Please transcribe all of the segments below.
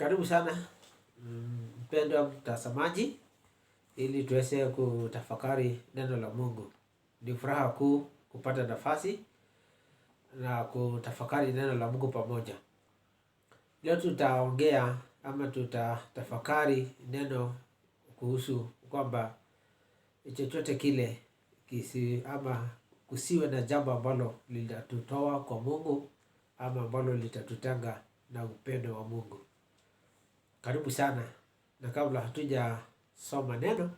Karibu sana mpendwa mtazamaji, ili tuweze kutafakari neno la Mungu. Ni furaha kuu kupata nafasi na kutafakari neno la Mungu pamoja. Leo tutaongea ama tutatafakari neno kuhusu kwamba chochote kile kusiwe na jambo ambalo litatutoa kwa Mungu ama ambalo litatutenga na upendo wa Mungu. Karibu sana, na kabla hatuja soma neno,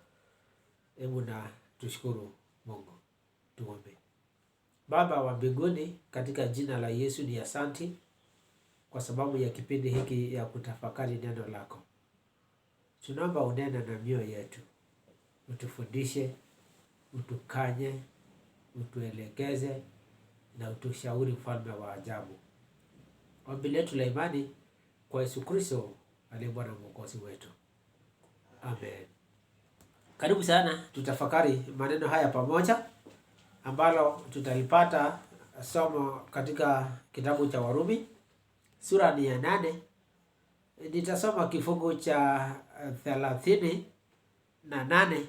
hebu na tushukuru Mungu. Tuombe. Baba wa mbinguni, katika jina la Yesu ni asanti kwa sababu ya kipindi hiki ya kutafakari neno lako. Tunaomba unene na mioyo yetu, utufundishe, utukanye, utuelekeze na utushauri, mfalme wa ajabu. Ombi letu la imani kwa Yesu Kristo aliye Bwana Mwokozi wetu. Amen. Karibu sana, tutafakari maneno haya pamoja ambalo tutalipata somo katika kitabu cha Warumi sura ni ya 8. Nitasoma kifungu cha 38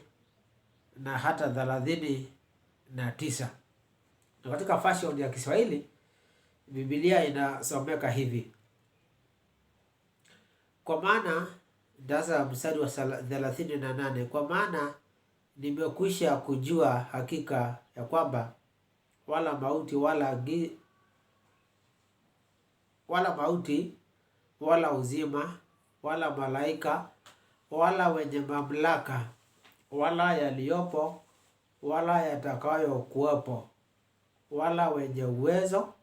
na hata 39. Na katika version ya Kiswahili Biblia inasomeka hivi: kwa maana ndaza mstari wa 38, kwa maana nimekwisha kujua hakika ya kwamba wala mauti wala uzima wala malaika wala wenye mamlaka wala yaliyopo wala yatakayo kuwepo wala wenye uwezo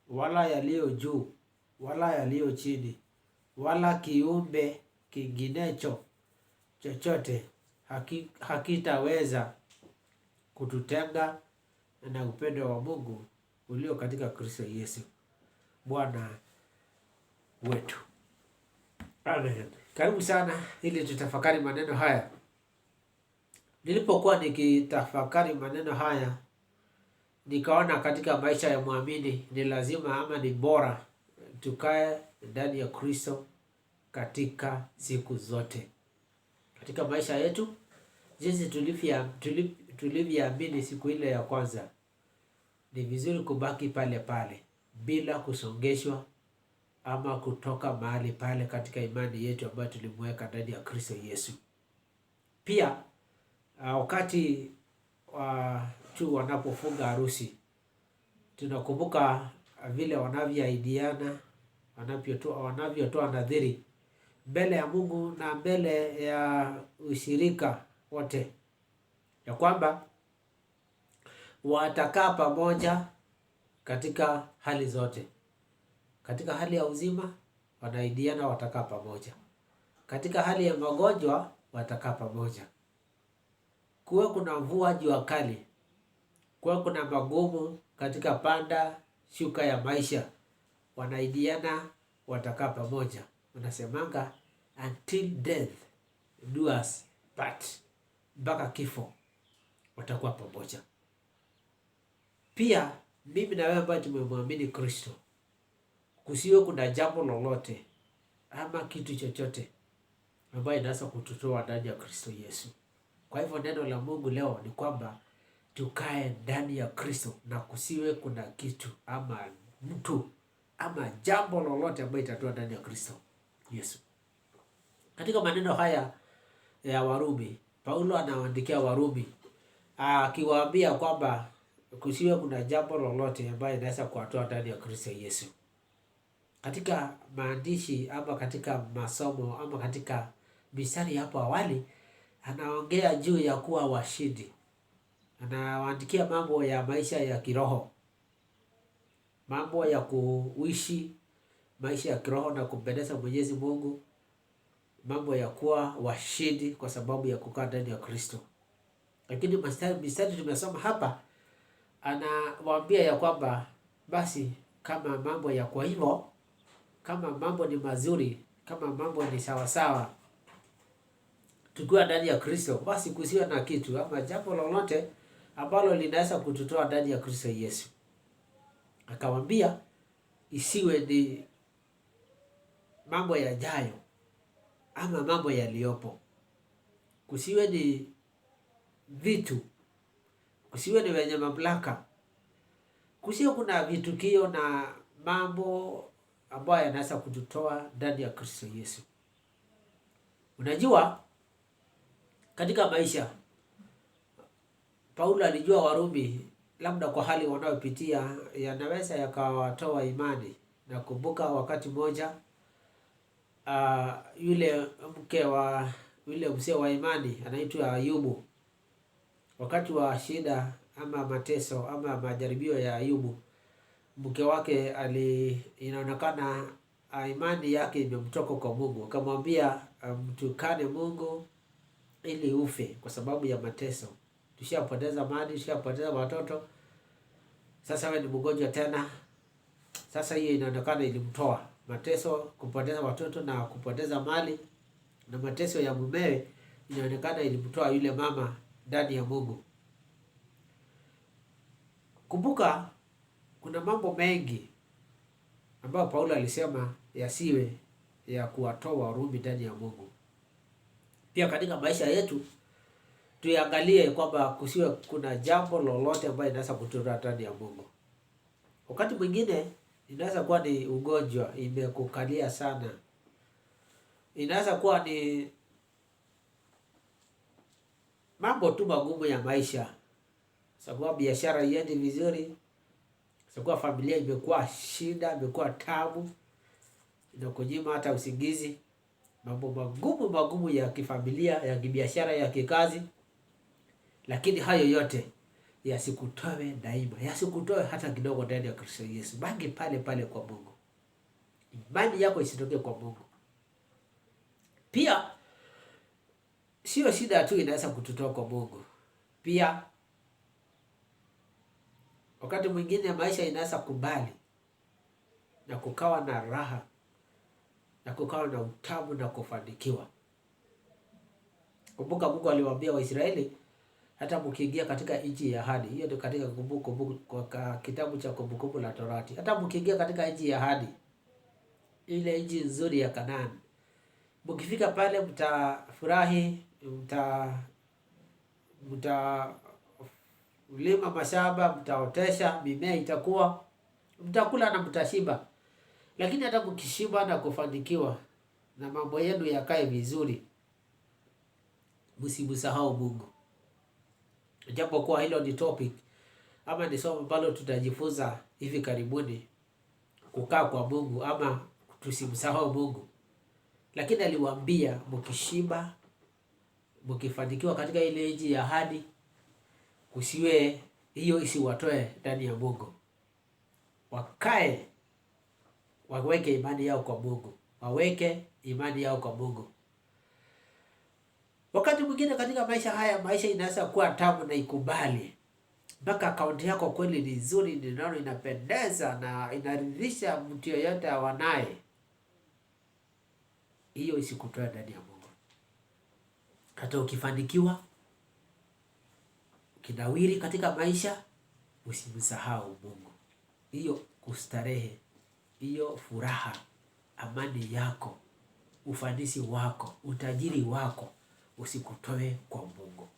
wala yaliyo juu wala yaliyo chini wala kiumbe kinginecho chochote hakitaweza kututenga na upendo wa Mungu ulio katika Kristo Yesu Bwana wetu. Amen. Karibu sana ili tutafakari maneno haya. Nilipokuwa nikitafakari maneno haya, nikaona katika maisha ya muamini ni lazima ama ni bora tukae ndani ya Kristo katika siku zote. Katika maisha yetu, jinsi tulivyoamini siku ile ya kwanza, ni vizuri kubaki pale pale bila kusongeshwa ama kutoka mahali pale katika imani yetu ambayo tulimweka ndani ya Kristo Yesu. Pia wakati watu wanapofunga harusi, tunakumbuka vile wanavyoahidiana, wanavyotoa nadhiri mbele ya Mungu na mbele ya ushirika wote, ya kwamba watakaa pamoja katika hali zote. Katika hali ya uzima wanaahidiana watakaa pamoja, katika hali ya magonjwa watakaa pamoja, kuwe kuna mvua, jua kali, kuwe kuna magumu katika panda shuka ya maisha, wanaahidiana watakaa pamoja. Unasemanga until death do us part, mpaka kifo watakuwa pamoja. Pia mimi na wewe ambao tumemwamini Kristo, kusiwe kuna jambo lolote ama kitu chochote ambayo inaweza kututoa ndani ya Kristo Yesu. Kwa hivyo neno la Mungu leo ni kwamba tukae ndani ya Kristo na kusiwe kuna kitu ama mtu ama jambo lolote ambayo itatoa ndani ya Kristo Yesu. Katika maneno haya ya Warumi, Paulo anawaandikia Warumi akiwaambia kwamba kusiwe kuna jambo lolote ambayo inaweza kuwatoa ndani ya Kristo Yesu. Katika maandishi ama katika masomo ama katika mistari hapo awali, anaongea juu ya kuwa washindi. Anawaandikia mambo ya maisha ya kiroho, mambo ya kuishi maisha ya kiroho na kumpendeza Mwenyezi Mungu, mambo ya kuwa washindi kwa sababu ya kukaa ndani ya Kristo. Lakini mistari tumesoma hapa, anawaambia ya kwamba basi kama mambo ya kwa hivyo, kama mambo ni mazuri, kama mambo ni sawasawa, tukiwa ndani ya Kristo, basi kusiwe na kitu ama jambo lolote ambalo linaweza kututoa ndani ya Kristo Yesu. Akamwambia isiwe ni mambo yajayo ama mambo yaliyopo. Kusiwe ni vitu, kusiwe ni wenye mamlaka, kusiwe kuna vitukio na mambo ambayo yanaweza kututoa ndani ya Kristo Yesu. Unajua, katika maisha Paulo alijua Warumi labda kwa hali wanayopitia yanaweza yakawatoa imani. Na kumbuka wakati mmoja yule mke wa yule mzee wa imani anaitwa Ayubu, wakati wa shida ama mateso ama majaribio ya Ayubu, mke wake inaonekana imani yake imemtoka kwa Mungu. Akamwambia mtukane Mungu ili ufe kwa sababu ya mateso. Tushapoteza mali, tushapoteza watoto. Sasa wewe ni mgonjwa tena. Sasa hiyo inaonekana ilimtoa mateso, kupoteza watoto na kupoteza mali na mateso ya mumewe, inaonekana ilimtoa yule mama ndani ya Mungu. Kumbuka kuna mambo mengi ambayo Paulo alisema yasiwe ya kuwatoa Warumi ndani ya Mungu. Pia katika maisha yetu tuangalie kwamba kusiwe kuna jambo lolote ambalo linaweza kututoa ndani ya Mungu. Wakati mwingine inaweza kuwa ni ugonjwa imekukalia sana. Inaweza kuwa ni mambo tu magumu ya maisha. Sababu biashara haiendi vizuri. Sababu familia imekuwa shida, imekuwa tabu. Inakunyima hata usingizi. Mambo magumu ya kifamilia, ya kibiashara, ya kikazi. Lakini hayo yote yasikutoe daima. Yasikutoe hata kidogo ndani ya Kristo Yesu. Baki pale pale kwa Mungu. Imani yako isitoke kwa Mungu. Pia sio shida tu inaweza kututoa kwa Mungu. Pia wakati mwingine maisha inaweza kubali na kukawa na raha na kukawa na utamu na kufanikiwa. Kumbuka Mungu aliwaambia Waisraeli hata mkiingia katika nchi ya ahadi. Hiyo ndio katika kwa kitabu cha Kumbukumbu la Torati. Hata mkiingia katika nchi ya ahadi, ile nchi nzuri ya Kanaani, mkifika pale mtafurahi, mtalima mashamba, mtaotesha, mimea itakuwa, mtakula na mtashiba. Lakini hata mkishiba na kufanikiwa na mambo yenu yakae vizuri, msimsahau Mungu. Japo kwa hilo ni topic ama ni somo ambalo tutajifunza hivi karibuni, kukaa kwa Mungu ama tusimsahau Mungu. Lakini aliwaambia mkishiba, mkifanikiwa katika ile nchi ya ahadi, kusiwe hiyo isiwatoe ndani ya Mungu. Wakae, waweke imani yao kwa Mungu. Waweke imani yao kwa Mungu. Wakati mwingine katika maisha haya, maisha inaweza kuwa tamu na ikubali. Mpaka akaunti yako kweli ni nzuri, ni neno inapendeza na inaridhisha mtu yeyote awanaye. Hiyo isikutoe ndani ya Mungu. Hata ukifanikiwa, ukinawiri katika maisha, usimsahau Mungu. Hiyo kustarehe, hiyo furaha, amani yako, ufanisi wako, utajiri wako, usikutoe kwa Mungu.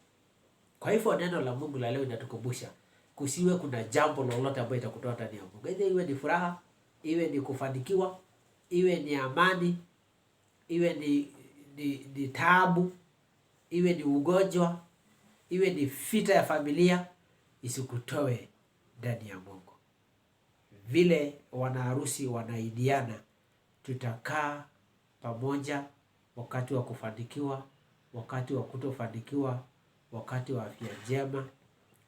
Kwa hivyo neno la Mungu la leo linatukumbusha kusiwe kuna jambo lolote ambalo itakutoa ndani ya Mungu. Aidha iwe ni furaha, iwe ni kufanikiwa, iwe ni amani, iwe ni taabu, iwe ni ugonjwa, iwe ni vita ya familia, isikutoe ndani ya Mungu. Vile wanaharusi wanaidiana, tutakaa pamoja wakati wa kufanikiwa, wakati wa kutofanikiwa, wakati wa afya njema,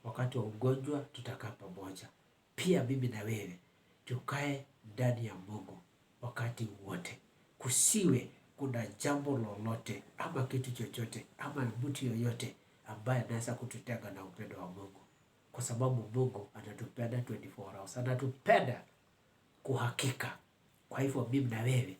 wakati wa ugonjwa, tutakaa pamoja. Pia mimi na wewe tukae ndani ya Mungu wakati wote. Kusiwe kuna jambo lolote ama kitu chochote ama mtu yoyote ambaye anaweza kututenga na upendo wa Mungu. Kwa sababu Mungu anatupenda 24 hours. Anatupenda kuhakika. Kwa hivyo mimi na wewe,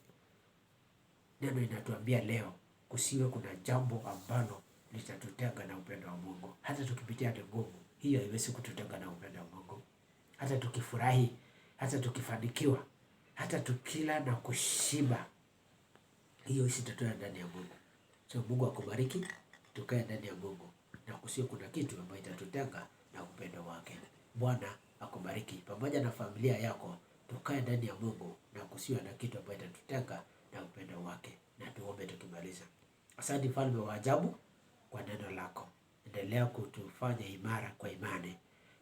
neno inatuambia leo kusiwe kuna jambo ambalo litatutenga na upendo wa Mungu. Hata tukipitia ngumu, hiyo haiwezi kututenga na upendo wa Mungu. Hata tukifurahi, hata tukifanikiwa, hata tukila na kushiba, hiyo isitutoe ndani ya Mungu. So Mungu akubariki, tukae ndani ya Mungu na kusiwe kuna kitu ambacho itatutenga na upendo wake. Bwana akubariki pamoja na familia yako, tukae ndani ya Mungu na kusiwe na kitu ambacho itatutenga na upendo wake. Na tuombe tukimaliza. Asante Mfalme wa ajabu kwa neno lako. Endelea kutufanya imara kwa imani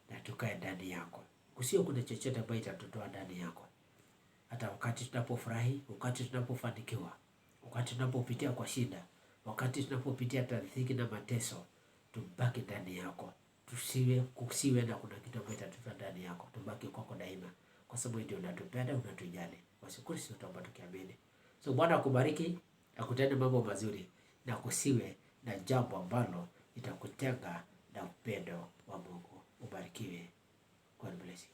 na tukae ndani yako. Kusiwe kuna chochote ambacho itatutoa ndani yako. Hata wakati tunapofurahi, wakati tunapofanikiwa, wakati tunapopitia kwa shida, wakati tunapopitia dhiki na mateso, tubaki ndani yako. Kusiwe na kuna kitu ambacho itatutoa ndani yako. Tubaki kwako daima, kwa sababu ndio unatupenda, unatujali. Kwa Yesu Kristo tuomba tukiamini. So Bwana akubariki, akutende mambo mazuri na kusiwe na jambo ambalo itakutenga na upendo wa Mungu. Ubarikiwe. God bless you.